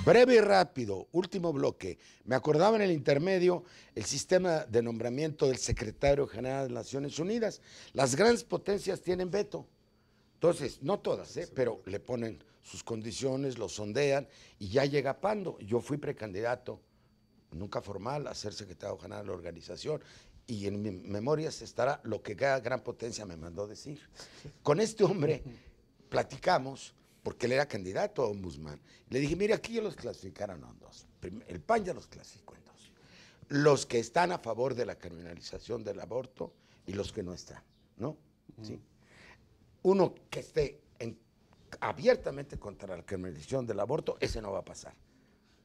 Breve y rápido, último bloque. Me acordaba en el intermedio el sistema de nombramiento del secretario general de Naciones Unidas. Las grandes potencias tienen veto. Entonces, no todas, pero le ponen sus condiciones, lo sondean y ya llega Pando. Yo fui precandidato, nunca formal, a ser secretario general de la organización. Y en mi memorias estará lo que cada gran potencia me mandó decir. Con este hombre platicamos, porque él era candidato a ombudsman. Le dije, mire, aquí ya los clasificaron en dos. El PAN ya los clasificó en dos. Los que están a favor de la criminalización del aborto y los que no están, ¿no? ¿Sí? Uno que esté abiertamente contra la criminalización del aborto, ese no va a pasar,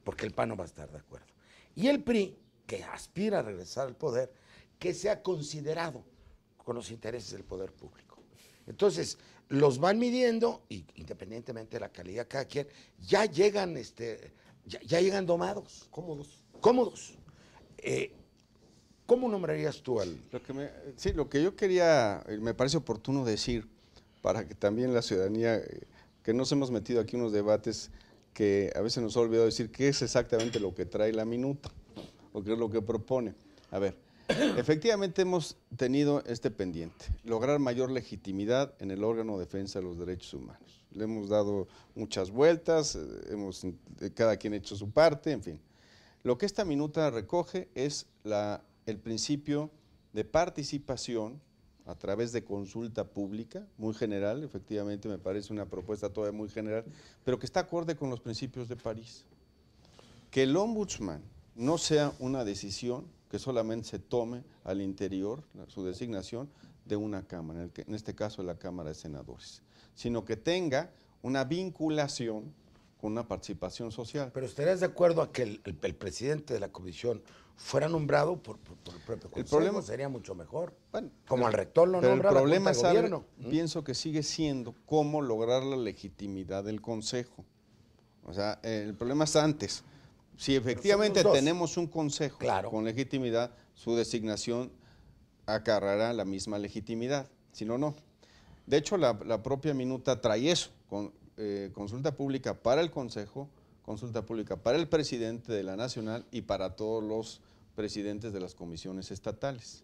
porque el PAN no va a estar de acuerdo. Y el PRI, que aspira a regresar al poder, que sea considerado con los intereses del poder público. Entonces, los van midiendo, y independientemente de la calidad de cada quien, ya llegan, ya llegan domados. Cómodos. Cómodos. ¿Cómo nombrarías tú al...? Lo que yo quería, me parece oportuno decir, para que también la ciudadanía, que nos hemos metido aquí en unos debates que a veces nos ha olvidado decir qué es exactamente lo que trae la minuta, o qué es lo que propone. A ver, efectivamente hemos tenido este pendiente, lograr mayor legitimidad en el órgano de defensa de los derechos humanos. Le hemos dado muchas vueltas, cada quien ha hecho su parte, en fin. Lo que esta minuta recoge es el principio de participación a través de consulta pública, muy general, efectivamente me parece una propuesta todavía muy general, pero que está acorde con los principios de París. Que el ombudsman no sea una decisión que solamente se tome al interior, su designación, de una Cámara, en este caso la Cámara de Senadores, sino que tenga una vinculación con una participación social. Pero ¿estarías de acuerdo a que el presidente de la comisión fuera nombrado por el propio Consejo? El problema sería mucho mejor. Bueno, como al rector lo nombra la Junta de Gobierno. Pienso que sigue siendo cómo lograr la legitimidad del Consejo. O sea, el problema es antes. Si efectivamente tenemos un Consejo con legitimidad, su designación acarreará la misma legitimidad. Si no, no. De hecho, la propia minuta trae eso, consulta pública para el Consejo, consulta pública para el presidente de la Nacional y para todos los presidentes de las comisiones estatales.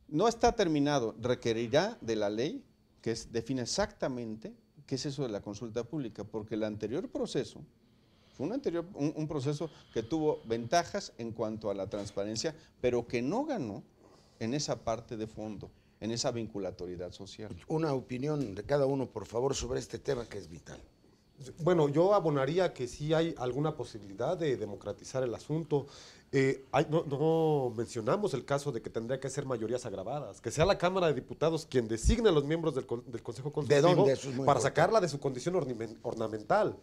No está terminado, requerirá de la ley que define exactamente qué es eso de la consulta pública, porque el anterior proceso fue un proceso que tuvo ventajas en cuanto a la transparencia, pero que no ganó en esa parte de fondo, en esa vinculatoriedad social. Una opinión de cada uno, por favor, sobre este tema que es vital. Bueno, yo abonaría que sí hay alguna posibilidad de democratizar el asunto. No mencionamos el caso de que tendría que ser mayorías agravadas, que sea la Cámara de Diputados quien designe a los miembros del Consejo Consultivo. ¿De dónde? Eso es muy para importante. sacarla de su condición ornamental.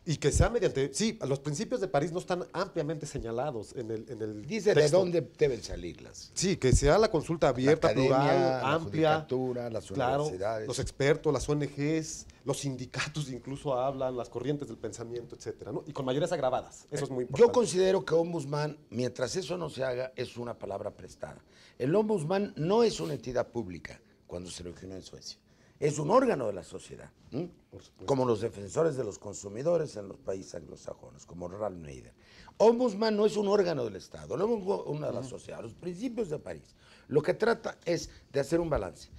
Y que sea mediante... Sí, los principios de París no están ampliamente señalados en el Dice texto. de dónde deben salirlas. Sí, que sea la consulta abierta, la academia, plural, amplia. La judicatura, las universidades. Los expertos, las ONGs, los sindicatos incluso hablan, las corrientes del pensamiento, etcétera, ¿no? Y con mayorías agravadas. Eso es muy importante. Yo considero que ombudsman, mientras eso no se haga, es una palabra prestada. El ombudsman no es una entidad pública cuando se originó en Suecia. Es un órgano de la sociedad, como los defensores de los consumidores en los países anglosajones, como Ralph Nader. Ombudsman no es un órgano del Estado, no es una de la sociedad. Los principios de París lo que trata es de hacer un balance.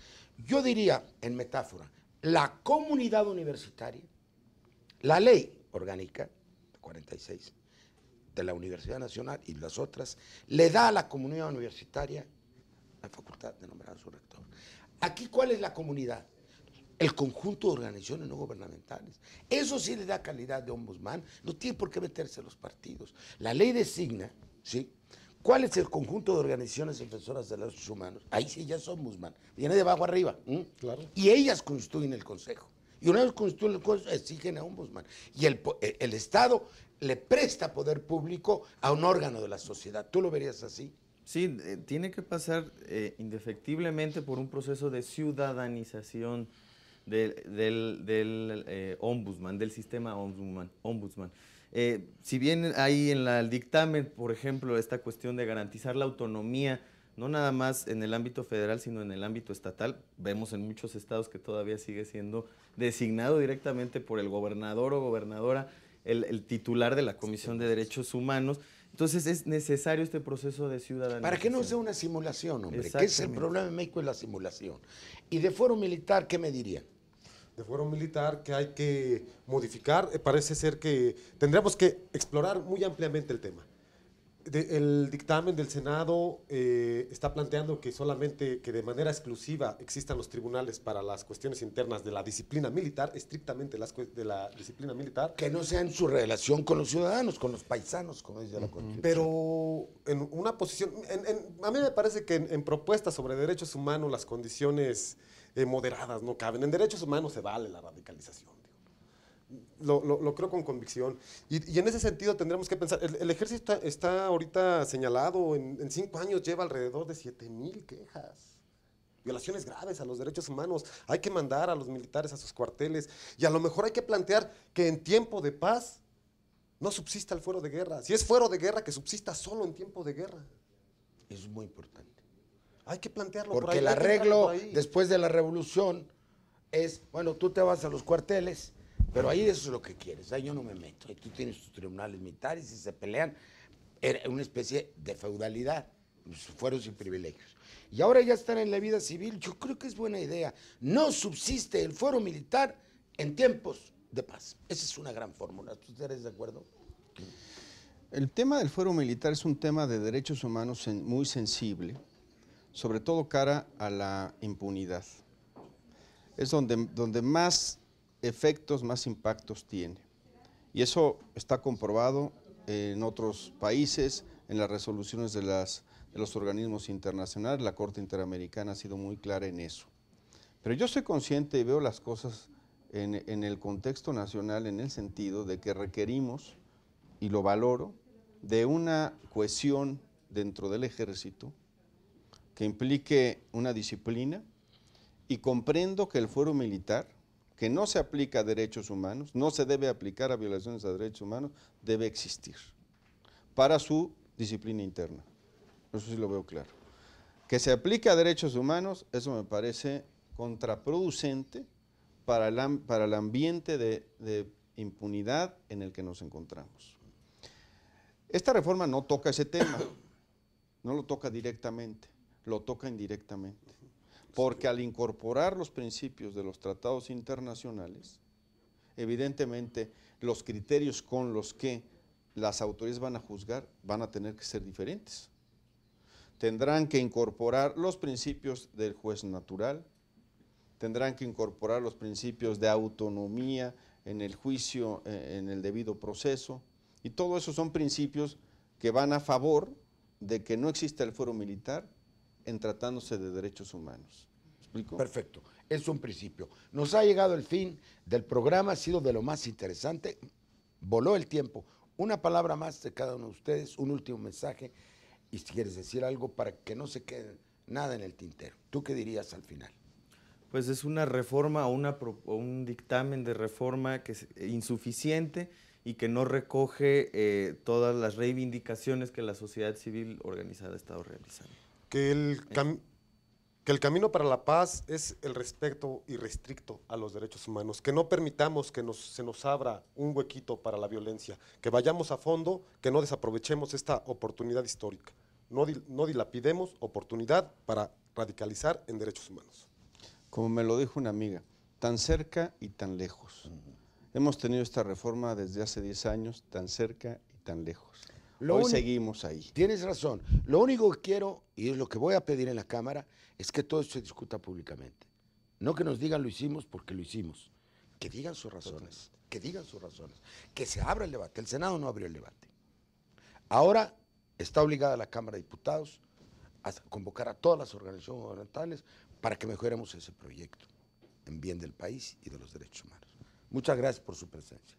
Yo diría, en metáfora, la comunidad universitaria, la ley orgánica 46 de la Universidad Nacional y las otras, le da a la comunidad universitaria la facultad de nombrar a su rector. Aquí, ¿cuál es la comunidad? El conjunto de organizaciones no gubernamentales. Eso sí le da calidad de ombudsman, no tiene por qué meterse los partidos. La ley designa, ¿sí?, cuál es el conjunto de organizaciones defensoras de los derechos humanos. Ahí sí ya es ombudsman, viene de abajo arriba. Claro. Y ellas constituyen el consejo. Y una vez constituyen el consejo, exigen a ombudsman. Y el Estado le presta poder público a un órgano de la sociedad. ¿Tú lo verías así? Sí, tiene que pasar indefectiblemente por un proceso de ciudadanización del ombudsman, del sistema ombudsman. Si bien hay en el dictamen, por ejemplo, esta cuestión de garantizar la autonomía, no nada más en el ámbito federal, sino en el ámbito estatal, vemos en muchos estados que todavía sigue siendo designado directamente por el gobernador o gobernadora el titular de la Comisión de Derechos Humanos. Entonces es necesario este proceso de ciudadanización. Para que no sea una simulación, hombre, que es el Exactamente. problema en México, es la simulación. Y de fuero militar, ¿qué me dirían? De fuero militar que hay que modificar, parece ser que tendríamos que explorar muy ampliamente el tema. El dictamen del Senado está planteando que solamente, que de manera exclusiva existan los tribunales para las cuestiones internas de la disciplina militar, estrictamente de la disciplina militar. Que no sea en su relación con los ciudadanos, con los paisanos, como dice la Constitución. Pero en una posición, a mí me parece que en propuestas sobre derechos humanos las condiciones moderadas no caben. En derechos humanos se vale la radicalización. Lo creo con convicción. Y en ese sentido tendremos que pensar, el ejército está ahorita señalado, en 5 años lleva alrededor de 7,000 quejas. Violaciones graves a los derechos humanos. Hay que mandar a los militares a sus cuarteles. Y a lo mejor hay que plantear que en tiempo de paz no subsista el fuero de guerra. Si es fuero de guerra, que subsista solo en tiempo de guerra. Eso es muy importante. Hay que plantearlo por Porque ahí. el hay que entrarle arreglo por ahí. después de la revolución es, bueno, tú te vas a los cuarteles, pero ahí eso es lo que quieres, ahí yo no me meto. Ahí tú tienes tus tribunales militares y se pelean. Era una especie de feudalidad, fueros y privilegios. Y ahora ya están en la vida civil, yo creo que es buena idea. No subsiste el fuero militar en tiempos de paz. Esa es una gran fórmula. ¿Tú eres de acuerdo? El tema del fuero militar es un tema de derechos humanos muy sensible, sobre todo cara a la impunidad. Es donde más efectos, más impactos tiene. Y eso está comprobado en otros países, en las resoluciones de los organismos internacionales. La Corte Interamericana ha sido muy clara en eso. Pero yo soy consciente y veo las cosas en el contexto nacional, en el sentido de que requerimos, y lo valoro, de una cohesión dentro del ejército que implique una disciplina, y comprendo que el fuero militar, que no se aplica a derechos humanos, no se debe aplicar a violaciones a derechos humanos, debe existir para su disciplina interna. Eso sí lo veo claro. Que se aplique a derechos humanos, eso me parece contraproducente para el ambiente de impunidad en el que nos encontramos. Esta reforma no toca ese tema, no lo toca directamente, lo toca indirectamente. Porque al incorporar los principios de los tratados internacionales, evidentemente los criterios con los que las autoridades van a juzgar van a tener que ser diferentes. Tendrán que incorporar los principios del juez natural, tendrán que incorporar los principios de autonomía en el juicio, en el debido proceso, y todo eso son principios que van a favor de que no exista el fuero militar en tratándose de derechos humanos. ¿Me explico? Perfecto, es un principio. Nos ha llegado el fin del programa, ha sido de lo más interesante, voló el tiempo. Una palabra más de cada uno de ustedes, un último mensaje, y si quieres decir algo para que no se quede nada en el tintero. ¿Tú qué dirías al final? Pues es una reforma o un dictamen de reforma que es insuficiente y que no recoge todas las reivindicaciones que la sociedad civil organizada ha estado realizando. Que el camino para la paz es el respeto irrestricto a los derechos humanos, que no permitamos que se nos abra un huequito para la violencia, que vayamos a fondo, que no desaprovechemos esta oportunidad histórica, no dilapidemos oportunidad para radicalizar en derechos humanos. Como me lo dijo una amiga, tan cerca y tan lejos. Hemos tenido esta reforma desde hace 10 años, tan cerca y tan lejos. Hoy seguimos ahí. Tienes razón. Lo único que quiero, y es lo que voy a pedir en la Cámara, es que todo esto se discuta públicamente. No que nos digan lo hicimos porque lo hicimos. Que digan sus razones. Que digan sus razones. Que se abra el debate. El Senado no abrió el debate. Ahora está obligada la Cámara de Diputados a convocar a todas las organizaciones gubernamentales para que mejoremos ese proyecto en bien del país y de los derechos humanos. Muchas gracias por su presencia.